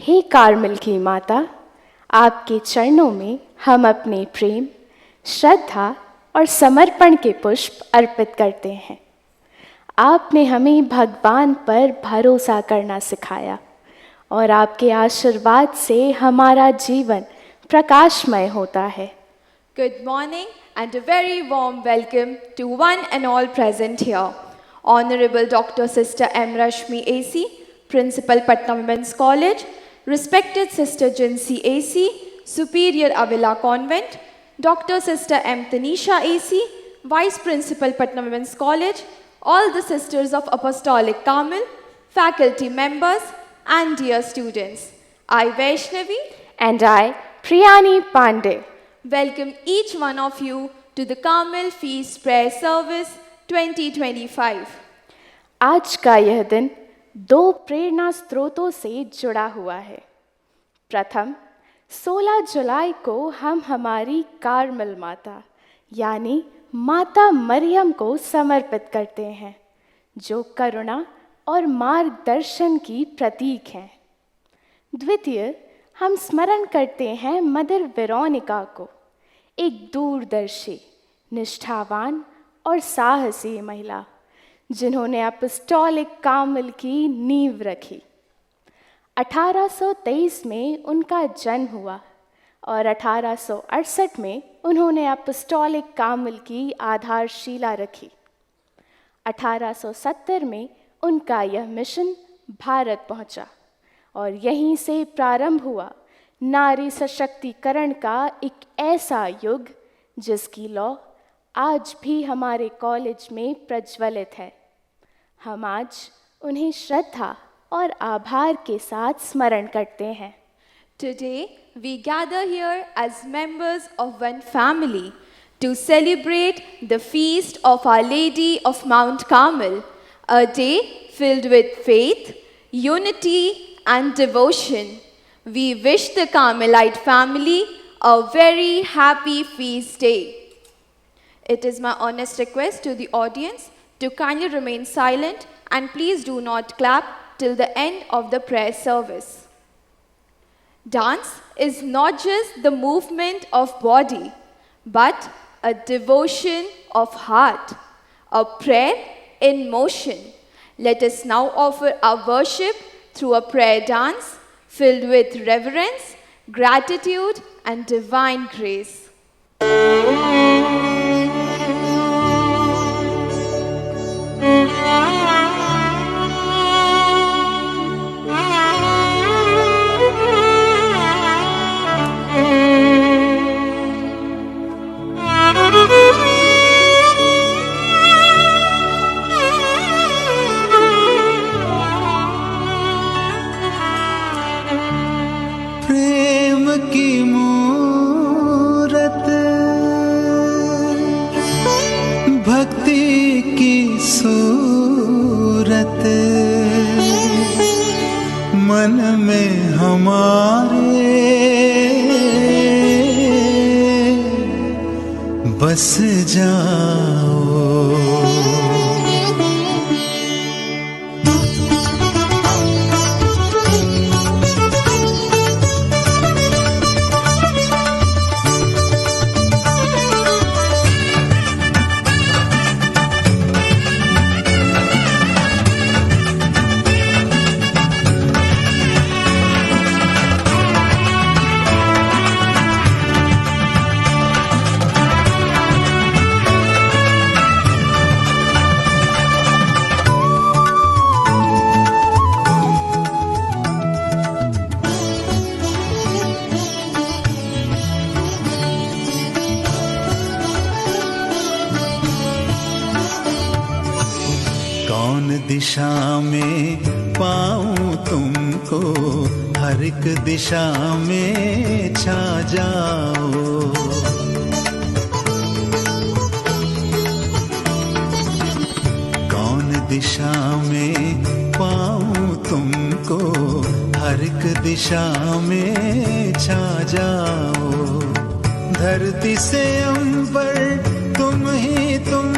हे Carmel की माता, आपके चरणों में हम अपने प्रेम, श्रद्धा और समर्पण के पुष्प अर्पित करते हैं। आपने हमें भगवान पर भरोसा करना सिखाया और आपके आशीर्वाद से हमारा जीवन प्रकाशमय होता है। Good morning and a very warm welcome to one and all present here. Honorable Dr. Sister M. Rashmi AC, Principal Patna Women's College, respected Sister Jinsi AC, Superior Avila Convent, Dr. Sister M. Tanisha AC, Vice Principal Patna Women's College, all the Sisters of Apostolic Carmel, faculty members and dear students. I, Vaishnavi, And I, Priyani Pandey, welcome each one of you to the Carmel Feast Prayer Service 2025. आज का यह दिन दो प्रेरणा स्रोतों से जुड़ा हुआ है। प्रथम, 16 जुलाई को हम हमारी कार्मेल माता यानी माता मरियम को समर्पित करते हैं, जो करुणा और मार्गदर्शन की प्रतीक हैं। द्वितीय, हम स्मरण करते हैं मदर वेरोनिका को, एक दूरदर्शी, निष्ठावान और साहसी महिला जिन्होंने अपॉस्टोलिक कार्मेल की नींव रखी। 1823 में उनका जन्म हुआ और 1868 में उन्होंने अपॉस्टोलिक कार्मेल की आधारशिला रखी। 1870 में उनका यह मिशन भारत पहुंचा और यहीं से प्रारंभ हुआ नारी सशक्तिकरण का एक ऐसा युग जिसकी लौ आज भी हमारे कॉलेज में प्रज्वलित है। हम आज उन्हें श्रद्धा और आभार के साथ स्मरण करते हैं। Today, we gather here as members of one family to celebrate the feast of Our Lady of Mount Carmel, a day filled with faith, unity, and devotion. We wish the Carmelite family a very happy feast day. It is my honest request to the audience to kindly remain silent and please do not clap till the end of the prayer service. Dance is not just the movement of body, but a devotion of heart, a prayer in motion. Let us now offer our worship through a prayer dance filled with reverence, gratitude, and divine grace. मन में हमारे बस जाओ। दिशा में पाऊं तुमको, हर एक दिशा में छा जाओ। कौन दिशा में पाऊं तुमको, हर एक दिशा में छा जाओ। धरती से अंबर तुम ही तुम,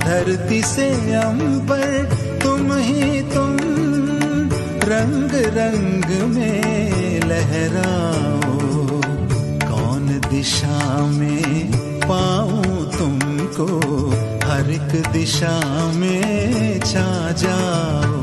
धरती से अंबर तुम ही तुम, रंग रंग में लहराओ, कौन दिशा में पाऊं तुमको, हर एक दिशा में छा जाओ।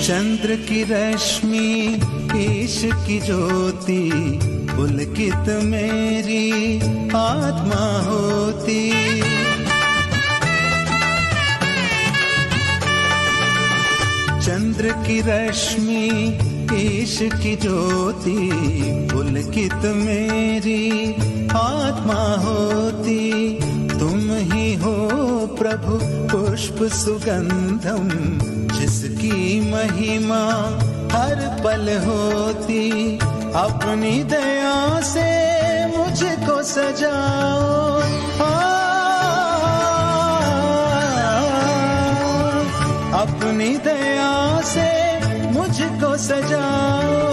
चंद्र की रश्मि ईश की ज्योति, पुलकित मेरी आत्मा होती। चंद्र की रश्मि ईश की ज्योति, पुलकित मेरी आत्मा होती। तुम ही हो प्रभु पुष्प सुगंधम, जिसकी महिमा हर पल होती। अपनी दया से मुझको सजाओ, अपनी दया से मुझको सजाओ।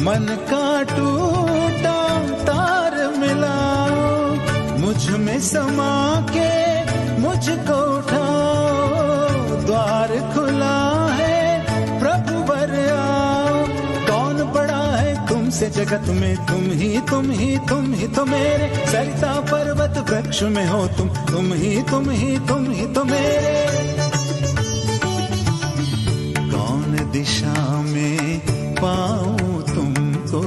मन का टूटा तार मिलाओ, मुझ में समा के मुझको उठाओ। द्वार खुला है प्रभु बर आओ, कौन बड़ा है तुमसे जगत में। तुम ही तुम ही तुम ही तो मेरे, सरिता पर्वत वृक्ष में हो तुम। तुम ही तुम ही तुम ही तो मेरे। कौन दिशा में पाऊं तुमको,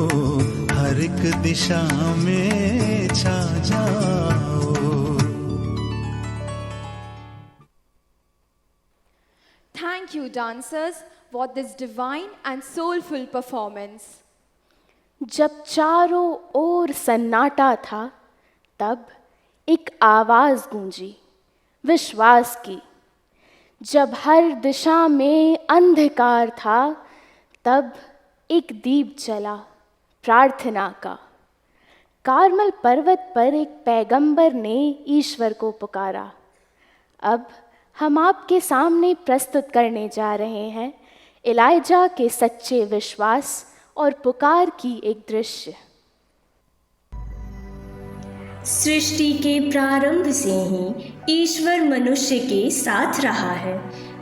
हर एक दिशा में छा जाओ। Thank you, dancers, for this divine and soulful performance. जब चारों ओर सन्नाटा था, तब एक आवाज़ गूंजी विश्वास की। जब हर दिशा में अंधकार था, तब एक दीप जला प्रार्थना का। कारमल पर्वत पर एक पैगंबर ने ईश्वर को पुकारा। अब हम आपके सामने प्रस्तुत करने जा रहे हैं एलाइजा के सच्चे विश्वास और पुकार की एक दृश्य। सृष्टि के प्रारंभ से ही ईश्वर मनुष्य के साथ रहा है,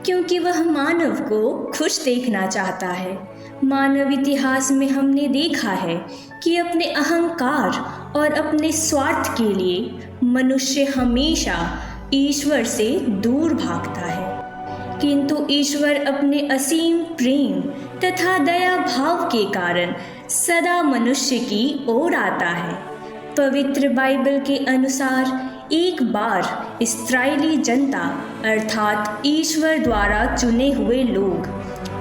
क्योंकि वह मानव को खुश देखना चाहता है। मानव इतिहास में हमने देखा है कि अपने अहंकार और अपने स्वार्थ के लिए मनुष्य हमेशा ईश्वर से दूर भागता है, किंतु ईश्वर अपने असीम प्रेम तथा दया भाव के कारण सदा मनुष्य की ओर आता है। पवित्र बाइबल के अनुसार एक बार इस्राएली जनता अर्थात ईश्वर द्वारा चुने हुए लोग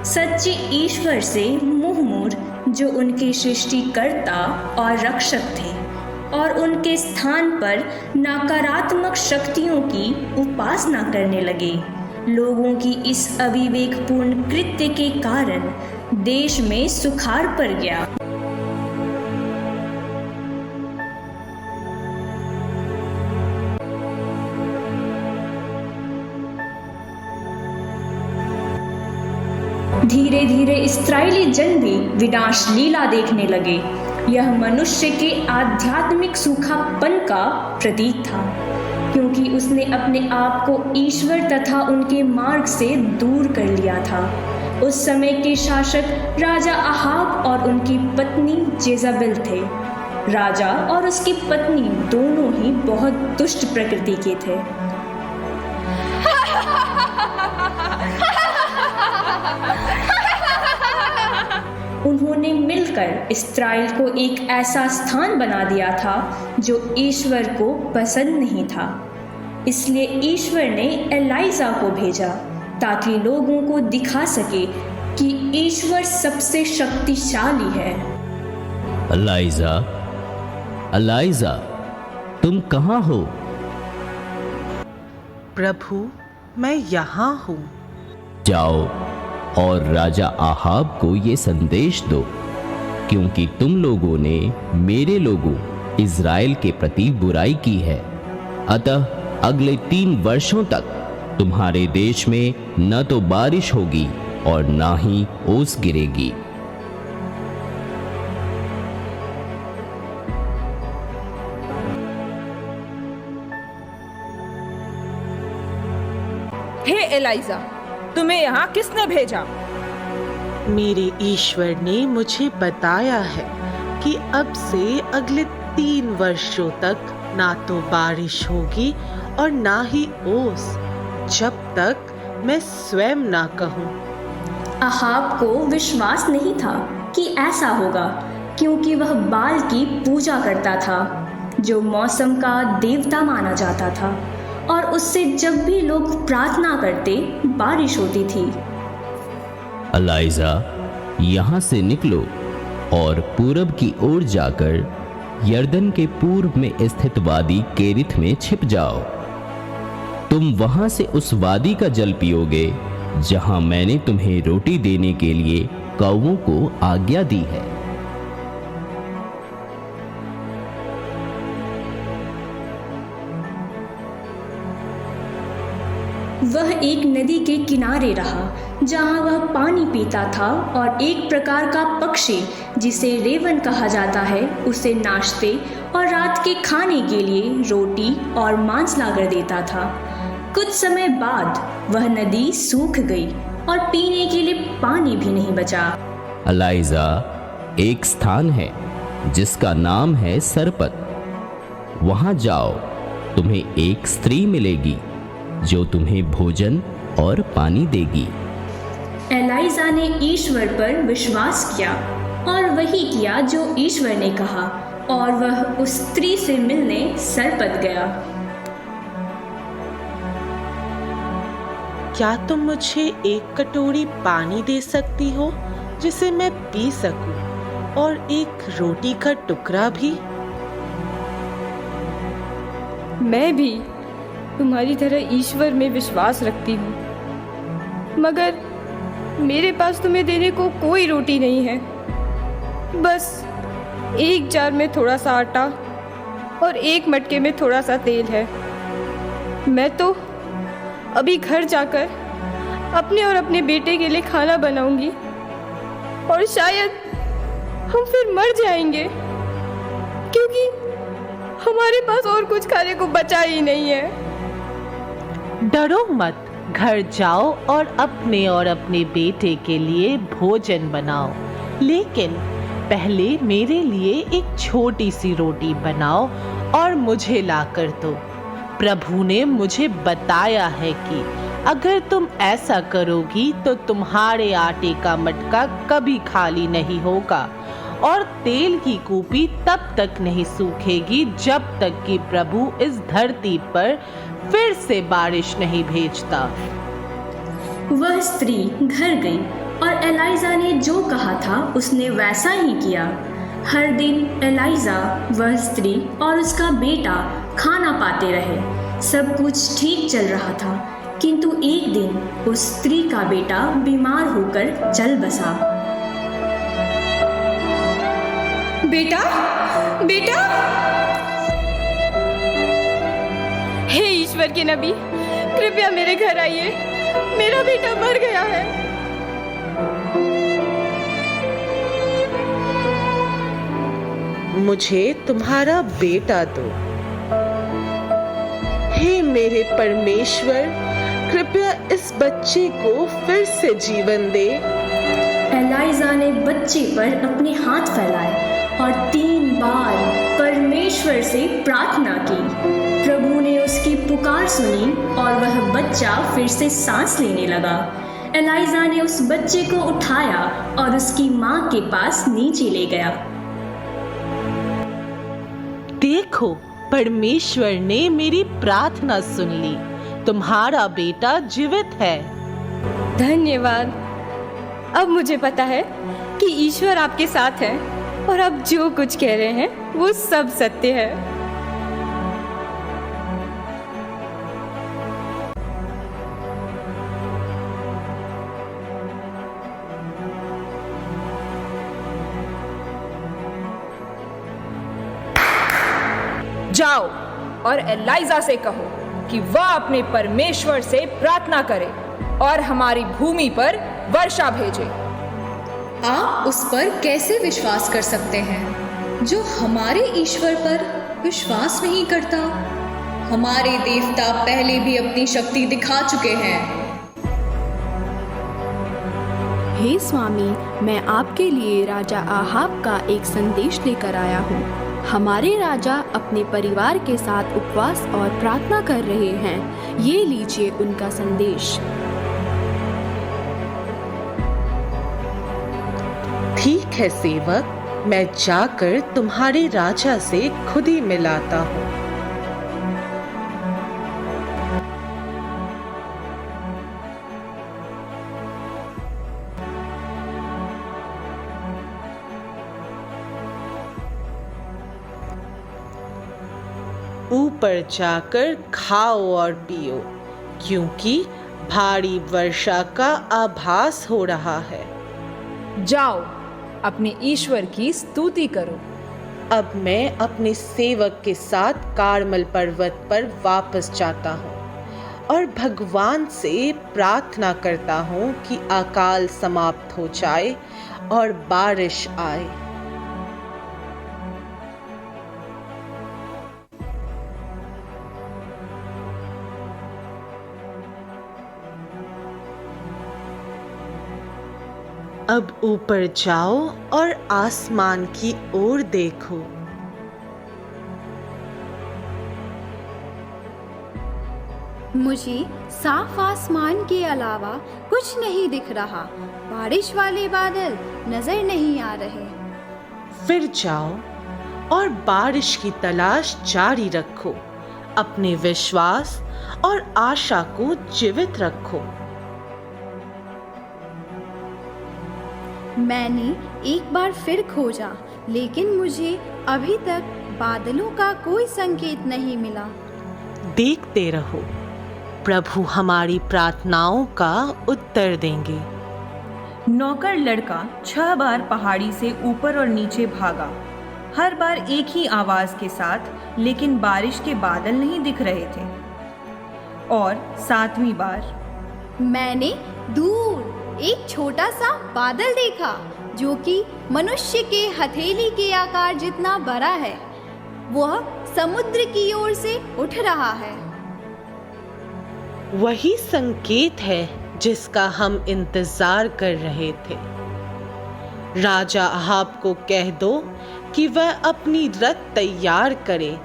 सच्चे ईश्वर से मुंह मोड़, जो उनके सृष्टिकर्ता और रक्षक थे, और उनके स्थान पर नकारात्मक शक्तियों की उपासना करने लगे। लोगों की इस अविवेकपूर्ण कृत्य के कारण देश में सुखाड़ पड़ गया। धीरे धीरे इस्राएली जन भी विनाश लीला देखने लगे। यह मनुष्य के आध्यात्मिक सूखापन का प्रतीक था, क्योंकि उसने अपने आप को ईश्वर तथा उनके मार्ग से दूर कर लिया था। उस समय के शासक राजा अहाब और उनकी पत्नी जेजबेल थे। राजा और उसकी पत्नी दोनों ही बहुत दुष्ट प्रकृति के थे। उन्होंने मिलकर इस्राएल को एक ऐसा स्थान बना दिया था जो ईश्वर को पसंद नहीं था। इसलिए ईश्वर ने एलाइजा को भेजा ताकि लोगों को दिखा सके कि ईश्वर सबसे शक्तिशाली है। एलाइजा, एलाइजा, तुम कहाँ हो? प्रभु, मैं यहाँ हूँ। जाओ और राजा आहाब को ये संदेश दो, क्योंकि तुम लोगों ने मेरे लोगों इज़राइल के प्रति बुराई की है। अतः अगले 3 वर्षों तक तुम्हारे देश में न तो बारिश होगी और ना ही ओस गिरेगी। हे एलाइजा, तुम्हें यहाँ किसने भेजा? मेरे ईश्वर ने मुझे बताया है कि अब से अगले 3 वर्षों तक ना तो बारिश होगी और ना ही ओस, जब तक मैं स्वयं ना कहूँ। अहाब को विश्वास नहीं था कि ऐसा होगा, क्योंकि वह बाल की पूजा करता था, जो मौसम का देवता माना जाता था, और उससे जब भी लोग प्रार्थना करते बारिश होती थी। एलाइजा, यहाँ से निकलो और पूरब की ओर जाकर यर्दन के पूर्व में स्थित वादी केरिथ में छिप जाओ। तुम वहां से उस वादी का जल पियोगे जहां मैंने तुम्हें रोटी देने के लिए कौवों को आज्ञा दी है। वह एक नदी के किनारे रहा, जहाँ वह पानी पीता था, और एक प्रकार का पक्षी जिसे रेवन कहा जाता है उसे नाश्ते और रात के खाने के लिए रोटी और मांस लाकर देता था। कुछ समय बाद वह नदी सूख गई और पीने के लिए पानी भी नहीं बचा। एलाइजा, एक स्थान है जिसका नाम है सरपत। वहां जाओ, तुम्हें एक स्त्री मिलेगी जो तुम्हें भोजन और पानी देगी। एलाइजा ने ईश्वर पर विश्वास किया और वही किया जो ईश्वर ने कहा, और वह उस स्त्री से मिलने सरपत गया। क्या तुम मुझे एक कटोरी पानी दे सकती हो जिसे मैं पी सकूं, और एक रोटी का टुकड़ा भी? मैं भी तुम्हारी तरह ईश्वर में विश्वास रखती हूँ, मगर मेरे पास तुम्हें देने को कोई रोटी नहीं है। बस एक जार में थोड़ा सा आटा और एक मटके में थोड़ा सा तेल है। मैं तो अभी घर जाकर अपने और अपने बेटे के लिए खाना बनाऊंगी, और शायद हम फिर मर जाएंगे, क्योंकि हमारे पास और कुछ खाने को बचा ही नहीं है। डरो मत, घर जाओ और अपने बेटे के लिए भोजन बनाओ, लेकिन पहले मेरे लिए एक छोटी सी रोटी बनाओ और मुझे लाकर दो। प्रभु ने मुझे बताया है कि अगर तुम ऐसा करोगी तो तुम्हारे आटे का मटका कभी खाली नहीं होगा, और तेल की कूपी तब तक नहीं सूखेगी जब तक कि प्रभु इस धरती पर फिर से बारिश नहीं भेजता। वह स्त्री घर गई और एलाइजा ने जो कहा था उसने वैसा ही किया। हर दिन एलाइजा, वह स्त्री और उसका बेटा खाना पाते रहे। सब कुछ ठीक चल रहा था, किंतु एक दिन उस स्त्री का बेटा बीमार होकर चल बसा। बेटा, बेटा! हे ईश्वर के नबी, कृपया मेरे घर आइए, मेरा बेटा मर गया है। मुझे तुम्हारा बेटा दो। हे मेरे परमेश्वर, कृपया इस बच्चे को फिर से जीवन दे। एलाइजा ने बच्चे पर अपने हाथ फैलाए और 3 बार परमेश्वर से प्रार्थना की। प्रभु ने उसकी पुकार सुनी और वह बच्चा फिर से सांस लेने लगा। एलाइजा ने उस बच्चे को उठाया और उसकी माँ के पास नीचे ले गया। देखो, परमेश्वर ने मेरी प्रार्थना सुन ली, तुम्हारा बेटा जीवित है। धन्यवाद। अब मुझे पता है कि ईश्वर आपके साथ है और आप जो कुछ कह रहे हैं वो सब सत्य है। जाओ और एलाइजा से कहो कि वह अपने परमेश्वर से प्रार्थना करे और हमारी भूमि पर वर्षा भेजे। आप उस पर कैसे विश्वास कर सकते हैं जो हमारे ईश्वर पर विश्वास नहीं करता? हमारे देवता पहले भी अपनी शक्ति दिखा चुके हैं। हे स्वामी, मैं आपके लिए राजा आहाब का एक संदेश लेकर आया हूँ। हमारे राजा अपने परिवार के साथ उपवास और प्रार्थना कर रहे हैं। ये लीजिए उनका संदेश। ठीक है सेवक, मैं जाकर तुम्हारे राजा से खुद ही मिलाता हूँ। ऊपर जाकर खाओ और पियो, क्योंकि भारी वर्षा का आभास हो रहा है। जाओ, अपने ईश्वर की स्तुति करो। अब मैं अपने सेवक के साथ कार्मल पर्वत पर वापस जाता हूँ और भगवान से प्रार्थना करता हूँ कि अकाल समाप्त हो जाए और बारिश आए। अब ऊपर जाओ और आसमान की ओर देखो। मुझे साफ आसमान के अलावा कुछ नहीं दिख रहा। बारिश वाले बादल नजर नहीं आ रहे। फिर जाओ और बारिश की तलाश जारी रखो। अपने विश्वास और आशा को जीवित रखो। मैंने एक बार फिर खोजा, लेकिन मुझे अभी तक बादलों का कोई संकेत नहीं मिला। देखते रहो, प्रभु हमारी प्रार्थनाओं का उत्तर देंगे। नौकर लड़का 6 बार पहाड़ी से ऊपर और नीचे भागा, हर बार एक ही आवाज के साथ, लेकिन बारिश के बादल नहीं दिख रहे थे। और 7वीं बार मैंने दूर एक छोटा सा बादल देखा, जो कि मनुष्य के हथेली के आकार जितना बड़ा है। वह समुद्र की ओर से उठ रहा है। वही संकेत है जिसका हम इंतजार कर रहे थे। राजा अहाब को कह दो कि वह अपनी रथ तैयार करे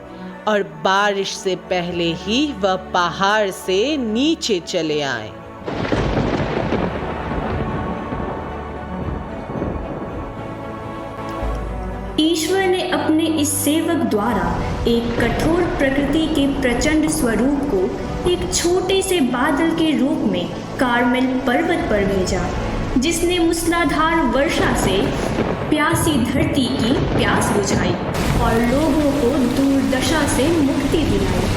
और बारिश से पहले ही वह पहाड़ से नीचे चले आए। ईश्वर ने अपने इस सेवक द्वारा एक कठोर प्रकृति के प्रचंड स्वरूप को एक छोटे से बादल के रूप में कार्मेल पर्वत पर भेजा, जिसने मूसलाधार वर्षा से प्यासी धरती की प्यास बुझाई और लोगों को दुर्दशा से मुक्ति दिलाई।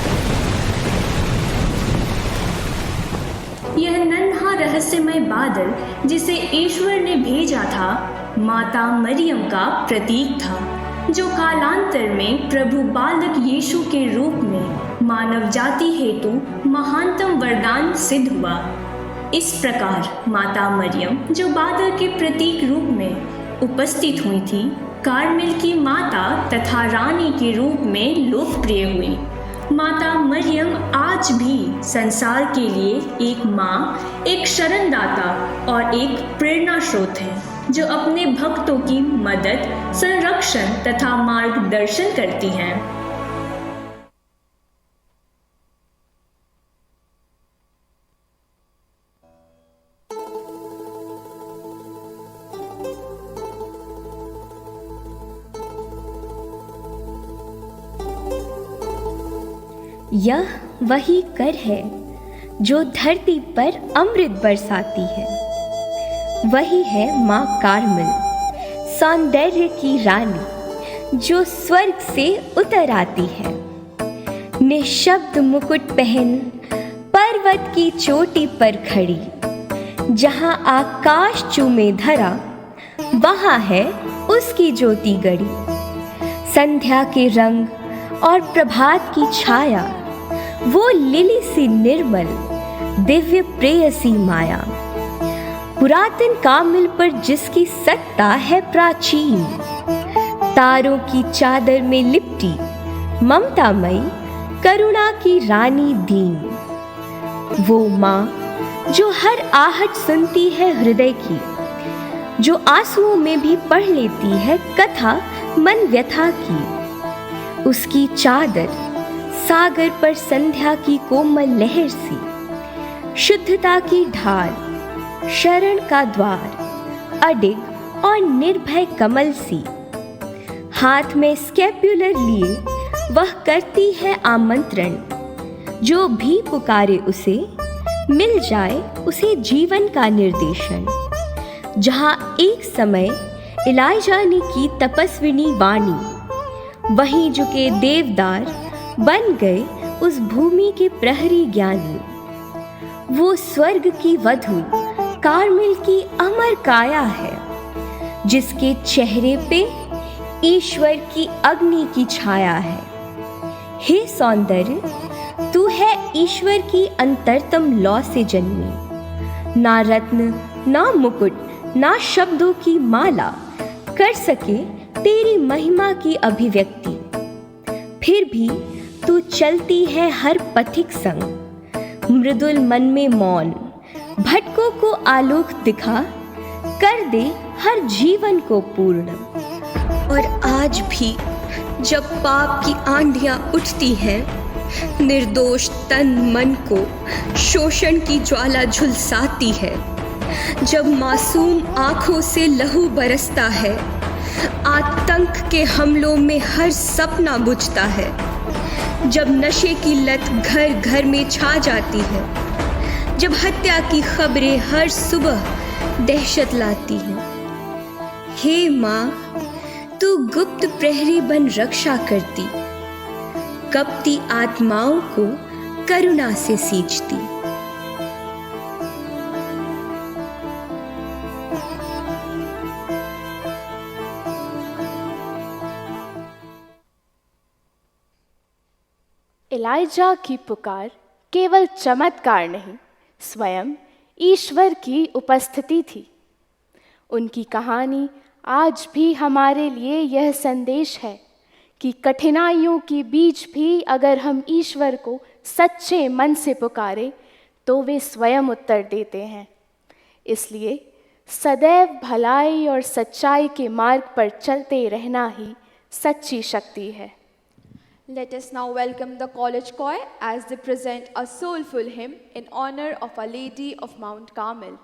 यह नन्हा रहस्यमय बादल जिसे ईश्वर ने भेजा था, माता मरियम का प्रतीक था, जो कालांतर में प्रभु बालक यीशु के रूप में मानव जाति हेतु महानतम वरदान सिद्ध हुआ। इस प्रकार माता मरियम, जो बादल के प्रतीक रूप में उपस्थित हुई थी, कार्मेल की माता तथा रानी के रूप में लोकप्रिय हुई। माता मरियम आज भी संसार के लिए एक माँ, एक शरणदाता और एक प्रेरणा स्रोत है, जो अपने भक्तों की मदद, संरक्षण तथा मार्गदर्शन करती हैं। यह वही कर है जो धरती पर अमृत बरसाती है। वही है माँ कार्मेल, सौंदर्य की रानी जो स्वर्ग से उतर आती है। निशब्द मुकुट पहन पर्वत की चोटी पर खड़ी, जहाँ आकाश चूमे धरा, वहाँ है उसकी ज्योति गड़ी। संध्या के रंग और प्रभात की छाया, वो लिली सी निर्मल दिव्य प्रेयसी माया। पुरातन कामिल पर जिसकी सत्ता है प्राचीन, तारों की चादर में लिपटी ममतामयी करुणा की रानी दीन। वो माँ जो हर आहट सुनती है हृदय की, जो आंसुओं में भी पढ़ लेती है कथा मन व्यथा की। उसकी चादर सागर पर संध्या की कोमल लहर सी, शुद्धता की ढाल, शरण का द्वार, अडिग और निर्भय कमल सी। हाथ में स्कैप्युलर लिए वह करती है आमंत्रण, जो भी पुकारे उसे मिल जाए उसे जीवन का निर्देशन। जहाँ एक समय इलाइजा ने की तपस्विनी वाणी, वहीं झुके देवदार बन गए उस भूमि के प्रहरी ज्ञानी। वो स्वर्ग की वधु कार्मेल की अमर काया है, जिसके चेहरे पे ईश्वर की अग्नि की छाया है। हे सौंदर्य, तू है ईश्वर की अंतरतम लौ से जन्मी। ना रत्न, ना मुकुट, ना शब्दों की माला कर सके तेरी महिमा की अभिव्यक्ति। फिर भी तू चलती है हर पथिक संग, मृदुल मन में मौन, भटकों को आलोक दिखा, कर दे हर जीवन को पूर्ण। और आज भी जब पाप की आंधियां उठती हैं, निर्दोष तन मन को शोषण की ज्वाला झुलसाती है, जब मासूम आंखों से लहू बरसता है, आतंक के हमलों में हर सपना बुझता है, जब नशे की लत घर घर में छा जाती है, जब हत्या की खबरें हर सुबह दहशत लाती हैं। हे माँ, तू गुप्त प्रहरी बन रक्षा करती, कपटी आत्माओं को करुणा से सींचती। इलाइजा की पुकार केवल चमत्कार नहीं, स्वयं ईश्वर की उपस्थिति थी। उनकी कहानी आज भी हमारे लिए यह संदेश है कि कठिनाइयों के बीच भी अगर हम ईश्वर को सच्चे मन से पुकारें तो वे स्वयं उत्तर देते हैं। इसलिए सदैव भलाई और सच्चाई के मार्ग पर चलते रहना ही सच्ची शक्ति है। Let us now welcome the college choir as they present a soulful hymn in honor of Our Lady of Mount Carmel.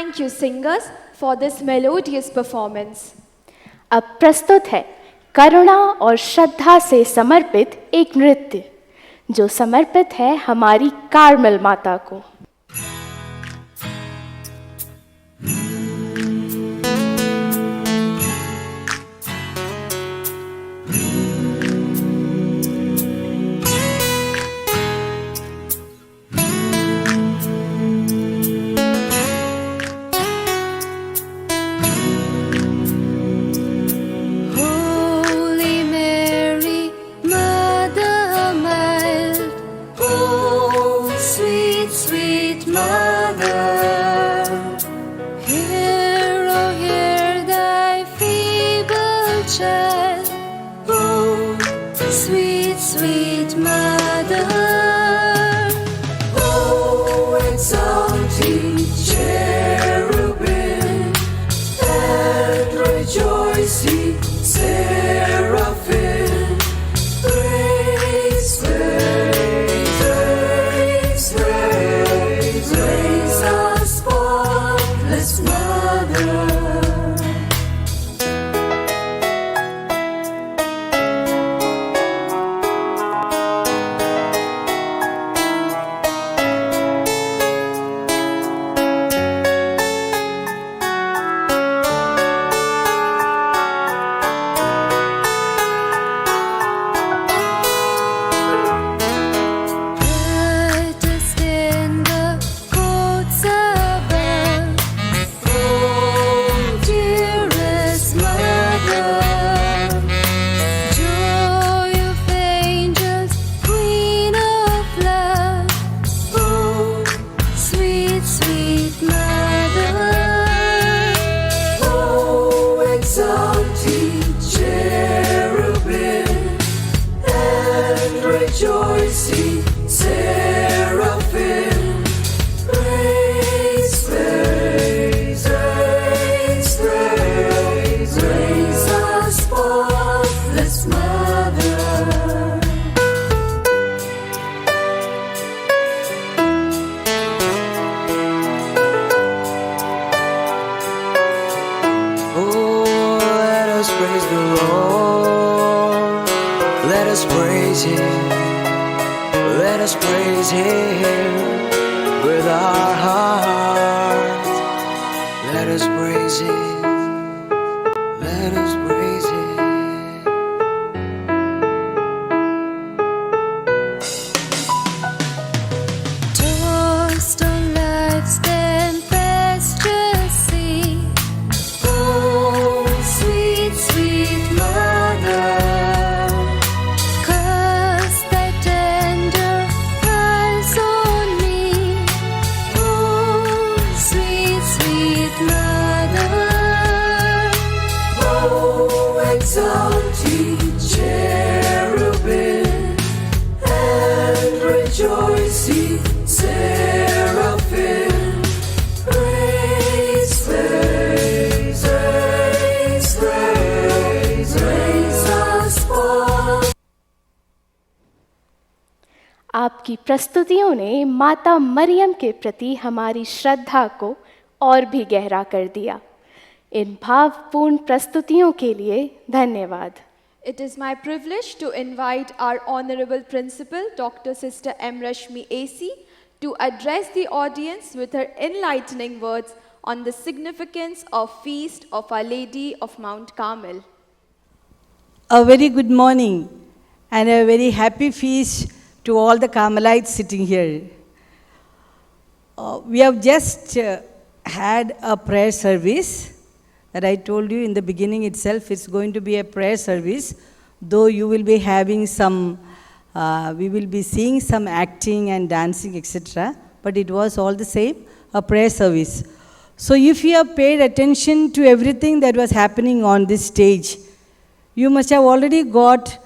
Thank you, singers, for this melodious performance. अब प्रस्तुत है करुणा और श्रद्धा से समर्पित एक नृत्य जो समर्पित है हमारी कार्मेल माता को। आपकी प्रस्तुतियों ने माता मरियम के प्रति हमारी श्रद्धा को और भी गहरा कर दिया। इन भावपूर्ण प्रस्तुतियों के लिए धन्यवाद। It is my privilege to invite our Honorable Principal, Dr. Sister M. Rashmi AC, to address the audience with her enlightening words on the significance of Feast of Our Lady of Mount Carmel. A very good morning and a very happy feast to all the Carmelites sitting here. We have just had a prayer service that I told you in the beginning itself. It's going to be a prayer service, though you will be having some, we will be seeing some acting and dancing, etc. But it was all the same, a prayer service. So if you have paid attention to everything that was happening on this stage, you must have already got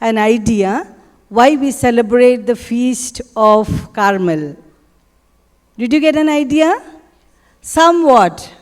an idea why we celebrate the Feast of Carmel. Did you get an idea? Somewhat,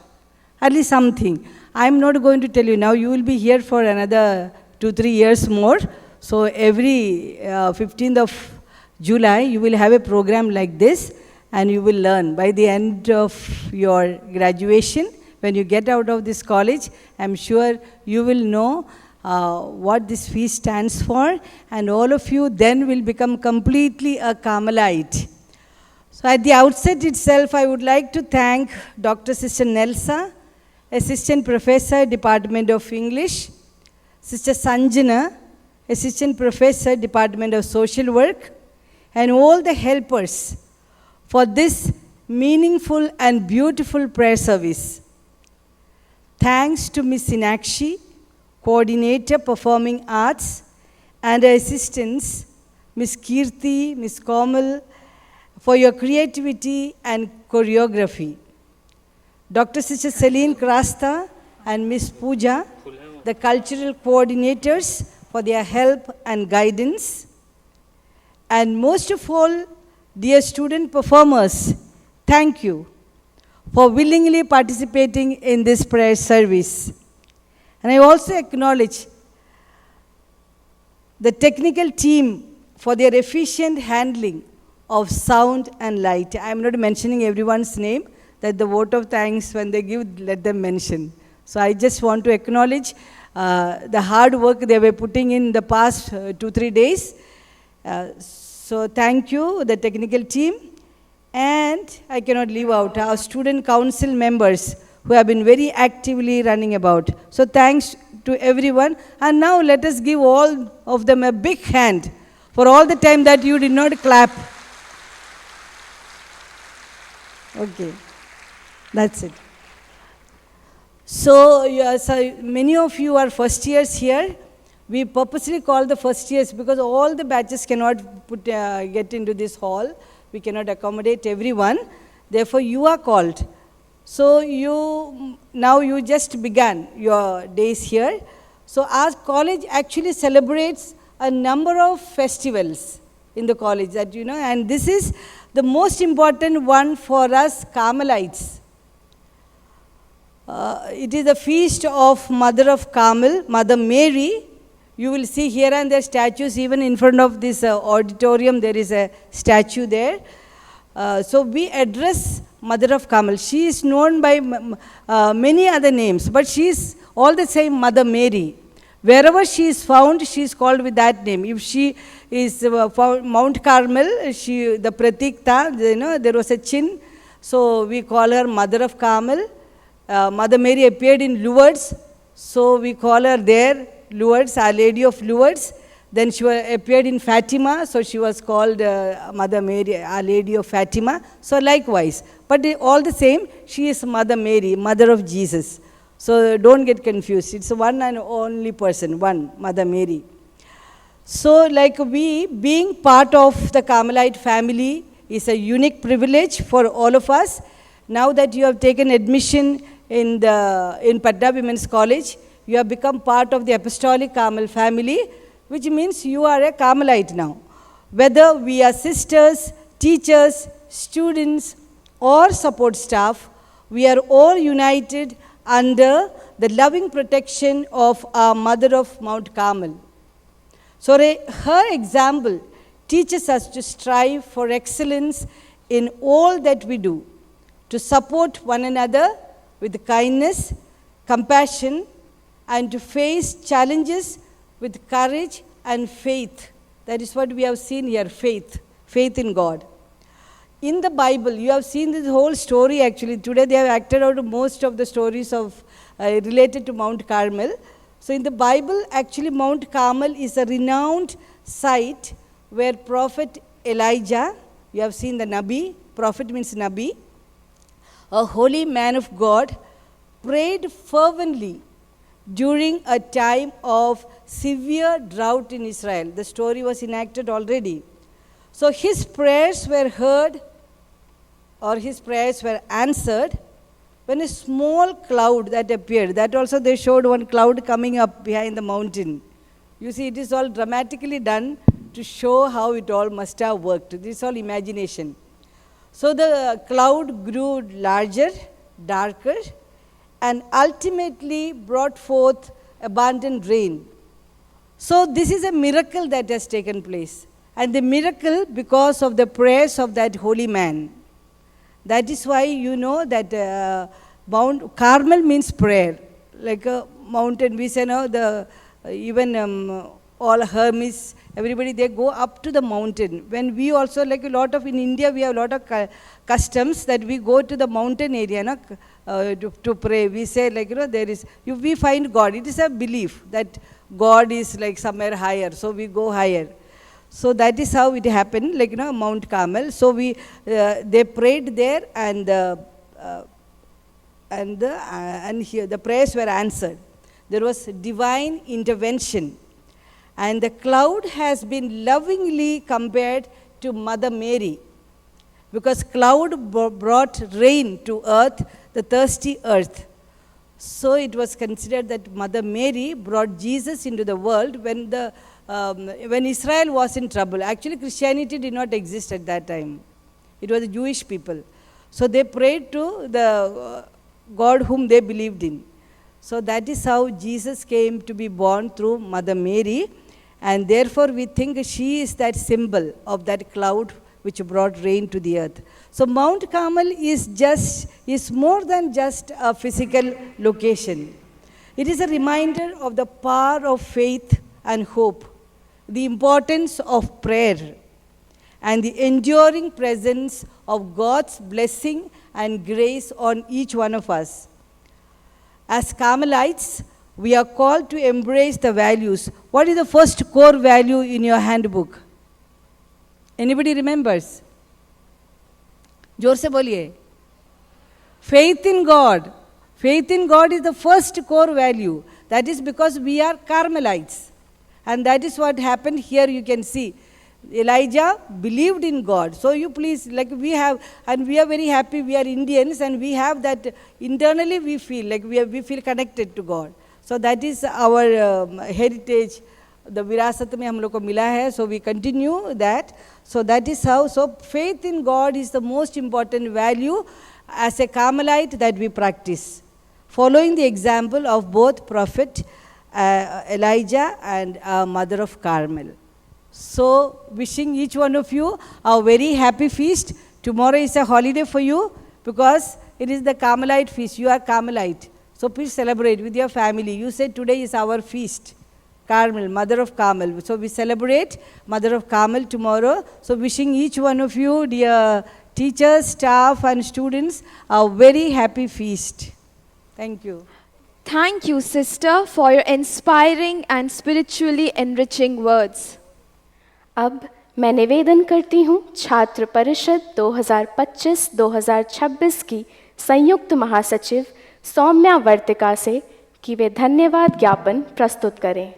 at least something. I'm not going to tell you now. You will be here for another 2-3 years more. So every 15th of July, you will have a program like this. and you will learn. By the end of your graduation, when you get out of this college, I'm sure you will know what this feast stands for, and all of you then will become completely a Carmelite. So at the outset itself, I would like to thank Dr. Sister Nelsa, Assistant Professor, Department of English, Sister Sanjana, Assistant Professor, Department of Social Work, and all the helpers for this meaningful and beautiful prayer service. Thanks to Miss Inakshi, Coordinator, Performing Arts, and her assistants, Miss Kirti, Miss Komal, for your creativity and choreography. Dr. Sister Celine Krasta and Miss Pooja, the cultural coordinators, for their help and guidance. And most of all, dear student performers, thank you for willingly participating in this prayer service. And I also acknowledge the technical team for their efficient handling of sound and light. I am not mentioning everyone's name, that the vote of thanks when they give, let them mention. So I just want to acknowledge the hard work they were putting in the past 2-3 days. So thank you, the technical team. And I cannot leave out our student council members who have been very actively running about. So thanks to everyone. And now let us give all of them a big hand for all the time that you did not clap. Okay, that's it. So, many of you are first years here. We purposely call the first years because all the batches cannot get into this hall. We cannot accommodate everyone. Therefore, you are called. So, now you just began your days here. So, our college actually celebrates a number of festivals in the college that and this is the most important one for us Carmelites. It is the feast of Mother of Carmel, Mother Mary. You will see here and there statues, even in front of this auditorium there is a statue there. So we address Mother of Carmel. She is known by many other names, but she is all the same Mother Mary. Wherever she is found, she is called with that name. If she is found Mount Carmel, the Pratikta, there was a chin, so we call her Mother of Carmel. Mother Mary appeared in Lourdes, so we call her there Lourdes, Our Lady of Lourdes. Then she appeared in Fatima, so she was called Mother Mary, Our Lady of Fatima. So likewise, but all the same, she is Mother Mary, Mother of Jesus. So don't get confused. It's one and only person, one, Mother Mary. So like we, being part of the Carmelite family is a unique privilege for all of us. Now that you have taken admission in Padda Women's College, you have become part of the Apostolic Carmel family, which means you are a Carmelite now. Whether we are sisters, teachers, students, or support staff, we are all united under the loving protection of our Mother of Mount Carmel. So her example teaches us to strive for excellence in all that we do, to support one another with kindness, compassion, and to face challenges with courage and faith. That is what we have seen here, faith in God. In the Bible, you have seen this whole story actually. Today they have acted out most of the stories of related to Mount Carmel. So in the Bible, actually Mount Carmel is a renowned site where Prophet Elijah, you have seen the Nabi, prophet means Nabi, a holy man of God, prayed fervently during a time of severe drought in Israel. The story was enacted already. So his prayers were heard, or his prayers were answered, when a small cloud that appeared. That also they showed one cloud coming up behind the mountain. You see, it is all dramatically done to show how it all must have worked. This is all imagination. So the cloud grew larger, darker, and ultimately brought forth abundant rain. So this is a miracle that has taken place. And the miracle because of the prayers of that holy man. That is why you know that Mount Carmel means prayer. Like a mountain, we say now even all hermits, everybody, they go up to the mountain. When we also, like a lot of, in India, we have a lot of customs that we go to the mountain area to pray. We say, like, there is, we find God. It is a belief that God is like somewhere higher, so we go higher. So that is how it happened, like, Mount Carmel. So they prayed there, and here the prayers were answered. There was divine intervention. And the cloud has been lovingly compared to Mother Mary, because cloud brought rain to earth, the thirsty earth. So it was considered that Mother Mary brought Jesus into the world when Israel was in trouble. Actually, Christianity did not exist at that time. It was the Jewish people. So they prayed to the God whom they believed in. So that is how Jesus came to be born, through Mother Mary. And therefore we think she is that symbol of that cloud which brought rain to the earth. So Mount Carmel is more than just a physical location. It is a reminder of the power of faith and hope, the importance of prayer, and the enduring presence of God's blessing and grace on each one of us. As Carmelites, we are called to embrace the values. What is the first core value in your handbook? Anybody remembers? जोर से बोलिए. Faith in God. Faith in God is the first core value. That is because we are Carmelites. And that is what happened here. You can see Elijah believed in God. So you please, like we have, and we are very happy, we are Indians, and we have that internally we feel like we feel connected to God. So that is our heritage, the virasat mein hum log ko mila hai, so we continue that. So that is how, so faith in God is the most important value as a Carmelite that we practice, following the example of both Prophet Elijah and Mother of Carmel. So wishing each one of you a very happy feast. Tomorrow is a holiday for you because it is the Carmelite feast. You are Carmelite. So please celebrate with your family. You say today is our feast. Carmel, Mother of Carmel. So we celebrate Mother of Carmel tomorrow. So wishing each one of you, dear teachers, staff and students, a very happy feast. Thank you. Thank you, sister, for your inspiring and spiritually enriching words. अब मैं निवेदन करती हूँ छात्र परिषद 2025-2026 की संयुक्त महासचिव सौम्या वर्तिका से कि वे धन्यवाद ज्ञापन प्रस्तुत करें।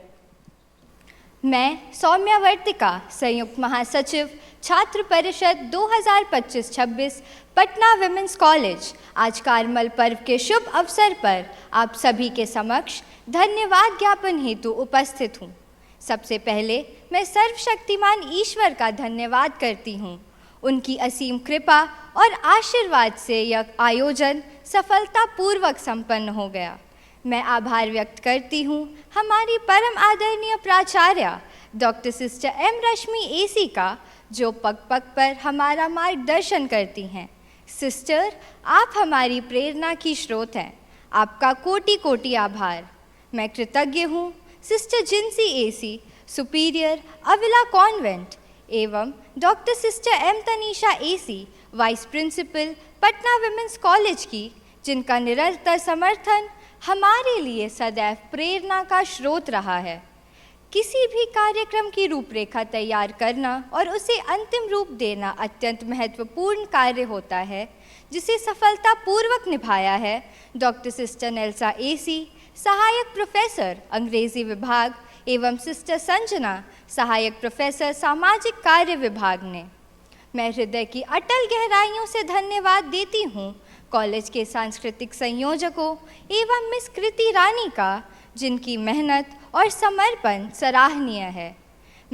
मैं सौम्या वर्तिका, संयुक्त महासचिव छात्र परिषद 2025-26 पटना विमेंस कॉलेज, आज कार्मल पर्व के शुभ अवसर पर आप सभी के समक्ष धन्यवाद ज्ञापन हेतु उपस्थित हूँ। सबसे पहले मैं सर्वशक्तिमान ईश्वर का धन्यवाद करती हूँ। उनकी असीम कृपा और आशीर्वाद से यह आयोजन सफलतापूर्वक संपन्न हो गया। मैं आभार व्यक्त करती हूँ हमारी परम आदरणीय प्राचार्य डॉक्टर सिस्टर एम रश्मि एसी का, जो पग पग पर हमारा मार्गदर्शन करती हैं। सिस्टर, आप हमारी प्रेरणा की स्रोत हैं। आपका कोटि कोटि आभार। मैं कृतज्ञ हूँ sister Jincy AC, superior Avila convent, एवं doctor sister M Tanisha AC, vice principal Patna women's college की, जिनका निरंतर समर्थन हमारे लिए सदैव प्रेरणा का स्रोत रहा है। किसी भी कार्यक्रम की रूपरेखा तैयार करना और उसे अंतिम रूप देना अत्यंत महत्वपूर्ण कार्य होता है, जिसे सफलतापूर्वक निभाया है डॉक्टर सिस्टर नेल्सा एसी, सहायक प्रोफेसर अंग्रेजी विभाग, एवं सिस्टर संजना, सहायक प्रोफेसर सामाजिक कार्य विभाग ने। मैं हृदय की अटल गहराइयों से धन्यवाद देती हूँ कॉलेज के सांस्कृतिक संयोजकों एवं मिस कृति रानी का, जिनकी मेहनत और समर्पण सराहनीय है।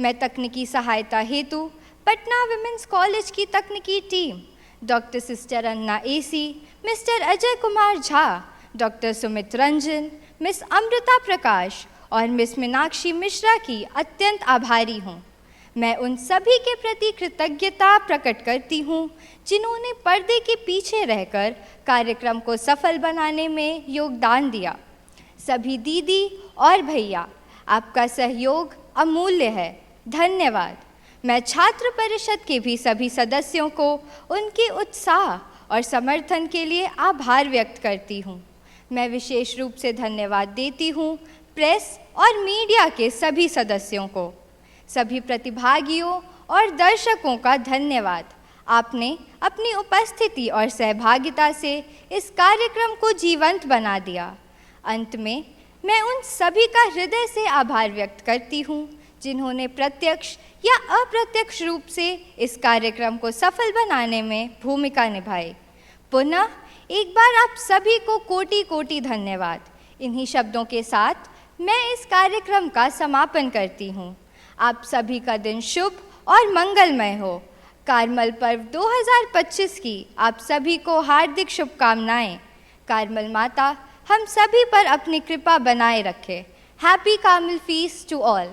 मैं तकनीकी सहायता हेतु पटना विमेंस कॉलेज की तकनीकी team doctor sister Anna AC, mister Ajay Kumar Jha, doctor Sumit Ranjan, miss Amrita Prakash और मिस मीनाक्षी मिश्रा की अत्यंत आभारी हूँ। मैं उन सभी के प्रति कृतज्ञता प्रकट करती हूँ जिन्होंने पर्दे के पीछे रहकर कार्यक्रम को सफल बनाने में योगदान दिया। सभी दीदी और भैया, आपका सहयोग अमूल्य है, धन्यवाद। मैं छात्र परिषद के भी सभी सदस्यों को उनके उत्साह और समर्थन के लिए आभार व्यक्त करती हूँ। मैं विशेष रूप से धन्यवाद देती हूँ प्रेस और मीडिया के सभी सदस्यों को। सभी प्रतिभागियों और दर्शकों का धन्यवाद। आपने अपनी उपस्थिति और सहभागिता से इस कार्यक्रम को जीवंत बना दिया। अंत में मैं उन सभी का हृदय से आभार व्यक्त करती हूँ जिन्होंने प्रत्यक्ष या अप्रत्यक्ष रूप से इस कार्यक्रम को सफल बनाने में भूमिका निभाई। पुनः एक बार आप सभी को कोटि कोटि धन्यवाद। इन्हीं शब्दों के साथ मैं इस कार्यक्रम का समापन करती हूँ। आप सभी का दिन शुभ और मंगलमय हो। कार्मल पर्व 2025 की आप सभी को हार्दिक शुभकामनाएं। कार्मल माता हम सभी पर अपनी कृपा बनाए रखे। Happy Carmel feast to all.